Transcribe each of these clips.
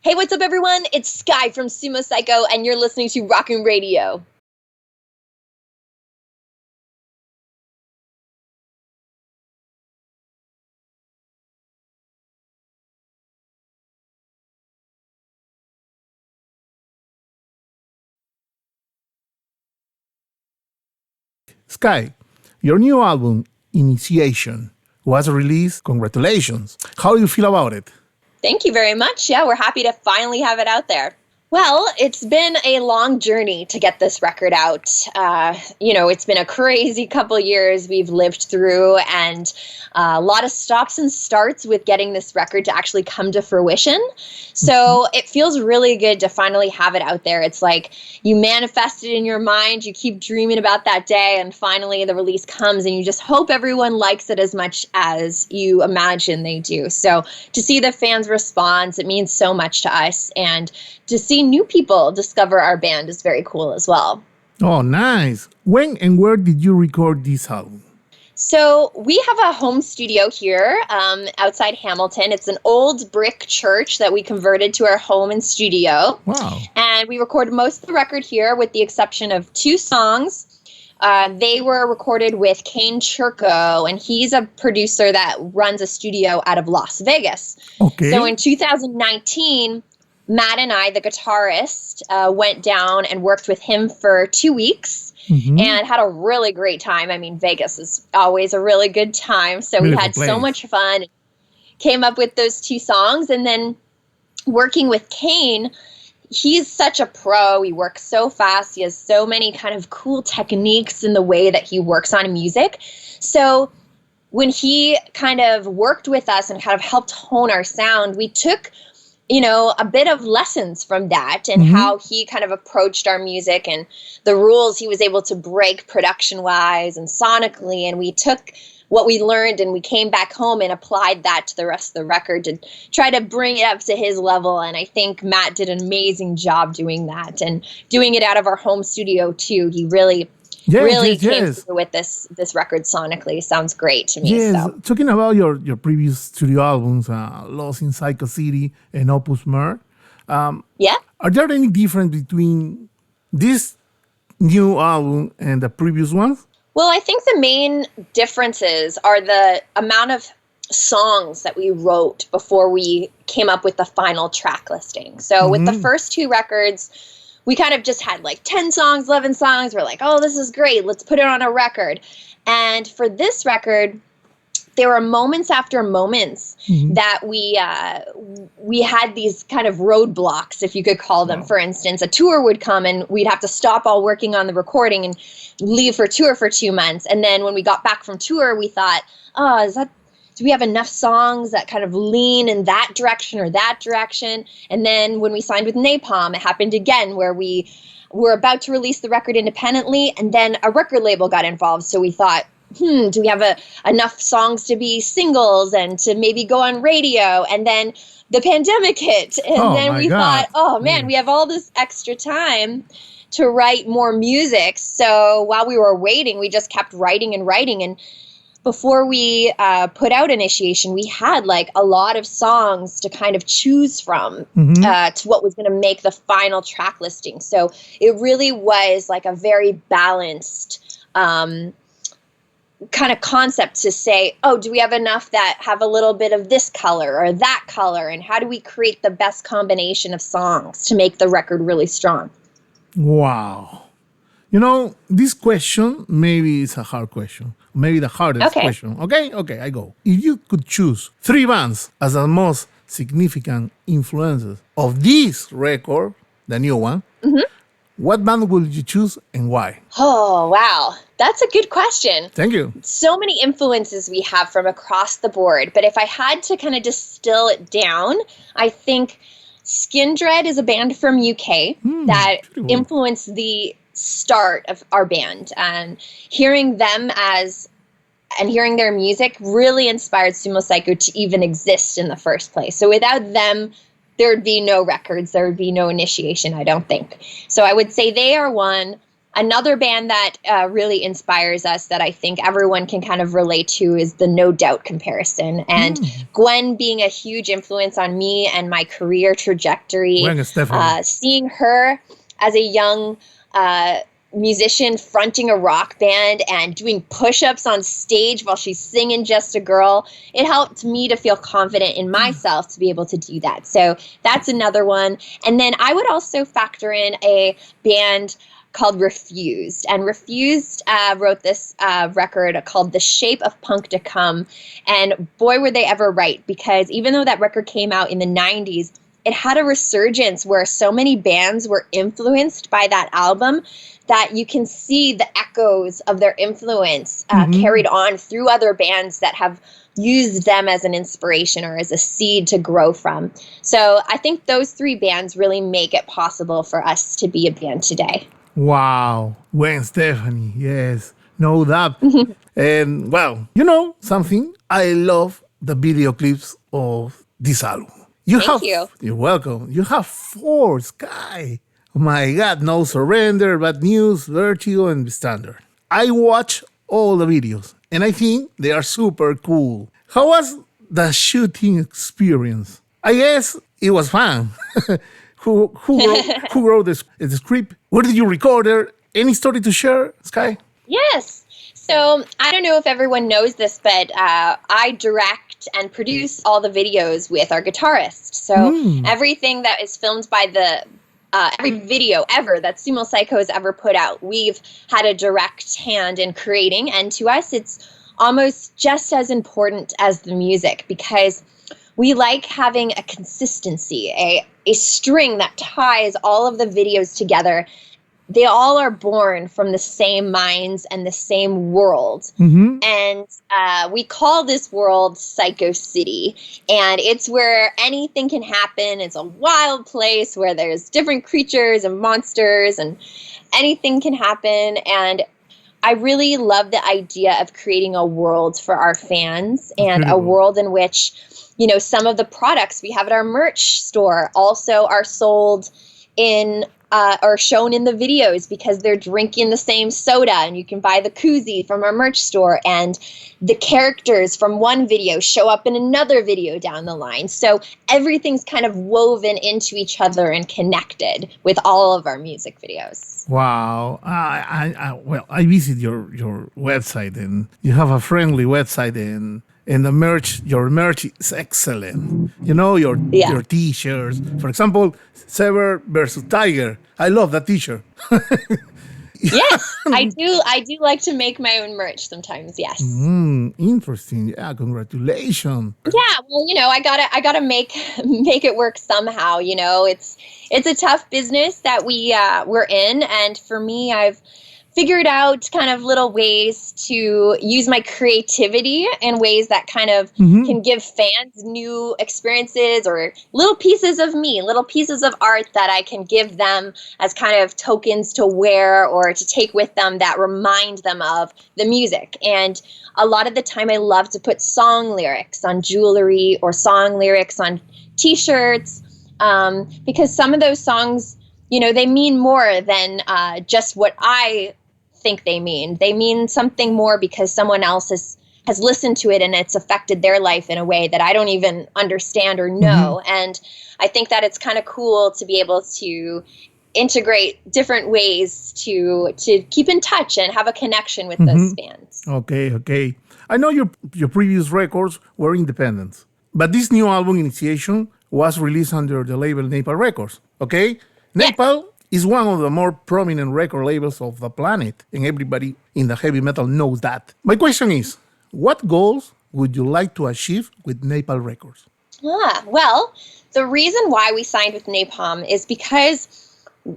Hey, what's up, everyone? It's Skye from Sumo Cyco, and you're listening to Rockum Radio. Skye, your new album, Initiation, was released. Congratulations. How do you feel about it? Thank you very much. Yeah, we're happy to finally have it out there. Well, it's been a long journey to get this record out. It's been a crazy couple years we've lived through, and a lot of stops and starts with getting this record to actually come to fruition. So it feels really good to finally have it out there. It's like you manifest it in your mind, you keep dreaming about that day, and finally the release comes, and you just hope everyone likes it as much as you imagine they do. So to see the fans' response, it means so much to us, and to see new people discover our band is very cool as well. Oh, nice. When and where did you record this album? So we have a home studio here outside Hamilton. It's an old brick church that we converted to our home and studio. Wow. And we recorded most of the record here with the exception of 2 songs. They were recorded with Kane Churko, and he's a producer that runs a studio out of Las Vegas. Okay. So in 2019, Matt and I, the guitarist, went down and worked with him for 2 weeks and had a really great time. I mean, Vegas is always a really good time. So we had so much fun, came up with those 2 songs. And then working with Kane, he's such a pro. He works so fast. He has so many kind of cool techniques in the way that he works on music. So when he kind of worked with us and kind of helped hone our sound, we took a bit of lessons from that and how he kind of approached our music and the rules he was able to break production-wise and sonically. And we took what we learned and we came back home and applied that to the rest of the record to try to bring it up to his level. And I think Matt did an amazing job doing that and doing it out of our home studio too. He really came through with this record sonically. Sounds great to me. Yes, so. Talking about your previous studio albums, Lost in Psycho City and Opus Mer, are there any difference between this new album and the previous ones? Well, I think the main differences are the amount of songs that we wrote before we came up with the final track listing. So with the first 2 records, we kind of just had like 10 songs, 11 songs. We're like, oh, this is great. Let's put it on a record. And for this record, there were moments after moments that we had these kind of roadblocks, if you could call them. For instance, a tour would come and we'd have to stop all working on the recording and leave for tour for 2 months. And then when we got back from tour, we thought, do we have enough songs that kind of lean in that direction or that direction? And then when we signed with Napalm, it happened again where we were about to release the record independently, and then a record label got involved. So we thought, do we have enough songs to be singles and to maybe go on radio? And then the pandemic hit, and then we thought, oh man, we have all this extra time to write more music. So while we were waiting, we just kept writing and writing. And before we put out Initiation, we had like a lot of songs to kind of choose from to what was going to make the final track listing. So it really was like a very balanced kind of concept to say, oh, do we have enough that have a little bit of this color or that color? And how do we create the best combination of songs to make the record really strong? Wow. This question maybe is a hard question. Maybe the hardest question. Okay, I go. If you could choose 3 bands as the most significant influences of this record, the new one, what band would you choose and why? Oh, wow. That's a good question. Thank you. So many influences we have from across the board. But if I had to kind of distill it down, I think Skindred is a band from UK that influenced the start of our band. And hearing them and hearing their music really inspired Sumo Cyco to even exist in the first place. So without them, there would be no records, there would be no Initiation, I don't think. So I would say they are one. Another band that really inspires us that I think everyone can kind of relate to is the No Doubt comparison. And Gwen being a huge influence on me and my career trajectory, seeing her as a young musician fronting a rock band and doing push-ups on stage while she's singing Just a Girl, it helped me to feel confident in myself to be able to do that. So that's another one. And then I would also factor in a band called Refused. And Refused wrote this record called The Shape of Punk to Come. And boy, were they ever right, because even though that record came out in the 90s, it had a resurgence where so many bands were influenced by that album that you can see the echoes of their influence carried on through other bands that have used them as an inspiration or as a seed to grow from. So I think those three bands really make it possible for us to be a band today. Wow. Gwen Stefani, yes. No doubt. And, well, you know something? I love the video clips of this album. Thank you. You're welcome. You have 4, Skye. Oh my God, No Surrender, Bad News, Vertigo, and Standard. I watch all the videos, and I think they are super cool. How was the shooting experience? I guess it was fun. Who wrote the script? Where did you record there? Any story to share, Skye? Yes. So I don't know if everyone knows this, but I direct and produce all the videos with our guitarist. So everything that is filmed by every video ever that Sumo Cyco has ever put out, we've had a direct hand in creating. And to us, it's almost just as important as the music, because we like having a consistency, a string that ties all of the videos together. They all are born from the same minds and the same world. And we call this world Psycho City. And it's where anything can happen. It's a wild place where there's different creatures and monsters and anything can happen. And I really love the idea of creating a world for our fans and a world in which, you know, some of the products we have at our merch store also are sold in are shown in the videos because they're drinking the same soda, and you can buy the koozie from our merch store, and the characters from one video show up in another video down the line. So everything's kind of woven into each other and connected with all of our music videos. Wow. I visit your website, and you have a friendly website, and your merch is excellent. You know, your T-shirts. For example, Sever versus Tiger. I love that T-shirt. Yes, I do like to make my own merch sometimes. Yes. Interesting. Yeah, congratulations. Yeah, well, you know, I gotta make it work somehow. You know, it's a tough business that we're in, and for me, I've figured out kind of little ways to use my creativity in ways that kind of can give fans new experiences or little pieces of me, little pieces of art that I can give them as kind of tokens to wear or to take with them that remind them of the music. And a lot of the time I love to put song lyrics on jewelry or song lyrics on T-shirts because some of those songs, you know, they mean more than just what I think they mean. They mean something more because someone else has listened to it and it's affected their life in a way that I don't even understand or know. And I think that it's kind of cool to be able to integrate different ways to keep in touch and have a connection with those fans. Okay. I know your previous records were independent, but this new album, Initiation, was released under the label Napalm Records. Okay? Napalm is one of the more prominent record labels of the planet, and everybody in the heavy metal knows that. My question is, what goals would you like to achieve with Napalm Records? Well, the reason why we signed with Napalm is because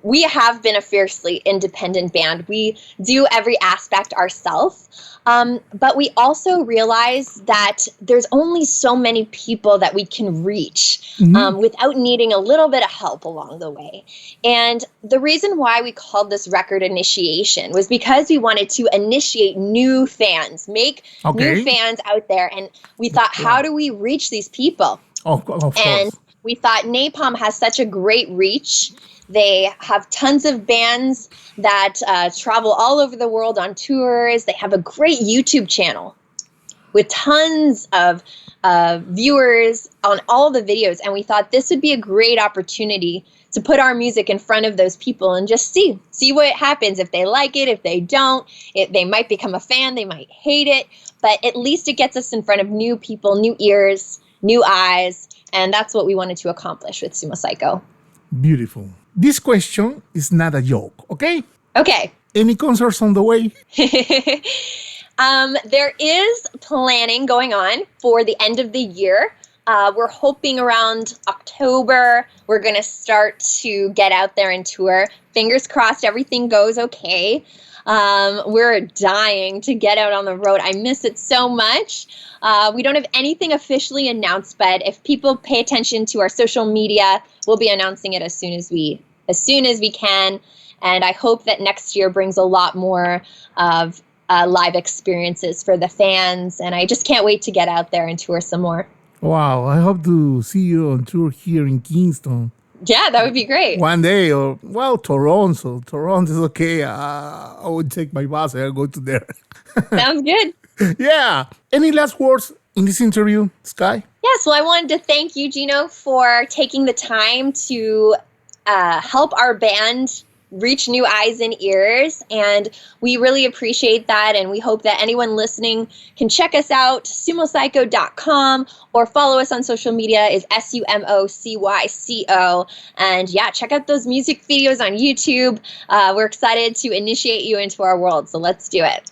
we have been a fiercely independent band. We do every aspect ourselves. But we also realize that there's only so many people that we can reach without needing a little bit of help along the way. And the reason why we called this record Initiation was because we wanted to initiate new fans, make new fans out there. And we thought, how do we reach these people? Of course. And We thought Napalm has such a great reach. They have tons of bands that travel all over the world on tours. They have a great YouTube channel with tons of viewers on all the videos. And we thought this would be a great opportunity to put our music in front of those people and just see what happens. If they like it, if they don't, they might become a fan, they might hate it, but at least it gets us in front of new people, new ears, new eyes, and that's what we wanted to accomplish with Sumo Cyco. Beautiful. This question is not a joke, okay? Okay. Any concerts on the way? There is planning going on for the end of the year. We're hoping around October, we're going to start to get out there and tour. Fingers crossed everything goes okay. We're dying to get out on the road. I miss it so much. We don't have anything officially announced, but if people pay attention to our social media, we'll be announcing it as soon as we can. And I hope that next year brings a lot more of live experiences for the fans. And I just can't wait to get out there and tour some more. Wow, I hope to see you on tour here in Kingston. Yeah, that would be great. One day, or, well, Toronto. Toronto is okay. I would take my bus and I'll go to there. Sounds good. Yeah. Any last words in this interview, Skye? Yes, well, I wanted to thank you, Gino, for taking the time to help our band reach new eyes and ears, and we really appreciate that, and we hope that anyone listening can check us out, sumocyco.com, or follow us on social media is SUMOCYCO, and yeah, check out those music videos on YouTube. We're excited to initiate you into our world, so let's do it.